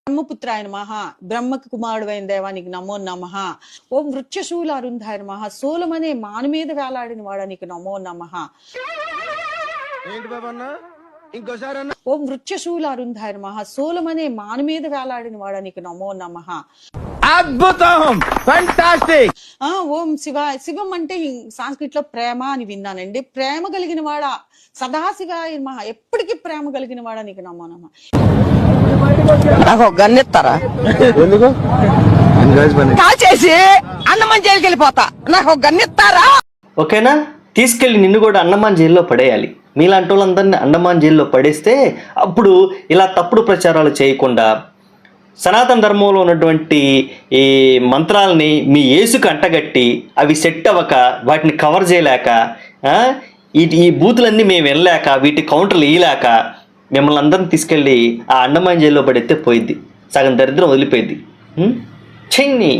బ్రహ్మపుత్రాయ నమః, బ్రహ్మకు కుమారుడైన దేవానికి నమో నమః. ఓం వృక్షశూల అరుంధాయ నమః, సోలమనే మాను మీద వేలాడిన వాడానికి నమో నమః. ఓం వృక్షశూల అరుంధాయ నమః, సోలమనే మాను మీద వేలాడిన వాడానికి నమో నమః. అద్భుతం, ఫంటాస్టిక్. ఓం శివాయ. శివం అంటే సాంస్క్రిట్ లో ప్రేమ అని విన్నానండి. ప్రేమ కలిగిన వాడా, సదాశివాయ నమః, ఎప్పటికీ ప్రేమ కలిగిన వాడా నీకు నమో నమః. నాకు గన్నెత్తారా? ఎందుకు కాల్చేసి అన్నమని జైలుకి వెళ్ళిపోతా. నాకు గన్నెత్తారా? ఓకేనా? తీసుకెళ్ళి నిన్ను కూడా అండమాన్ జైల్లో పడేయాలి. మీలాంటి వాళ్ళందరినీ అండమాన్ జైల్లో పడేస్తే అప్పుడు ఇలా తప్పుడు ప్రచారాలు చేయకుండా సనాతన ధర్మంలో ఉన్నటువంటి ఈ మంత్రాలని మీ యేసుకు అంటగట్టి అవి సెట్ అవ్వక వాటిని కవర్ చేయలేక ఈ బూతులన్నీ మేము వెళ్ళలేక వీటి కౌంటర్లు వేయలేక మిమ్మల్ని అందరిని తీసుకెళ్ళి ఆ అండమాన్ జైల్లో పడితే పోయిద్ది. సగం దరిద్రం వదిలిపోయింది. చెయ్యి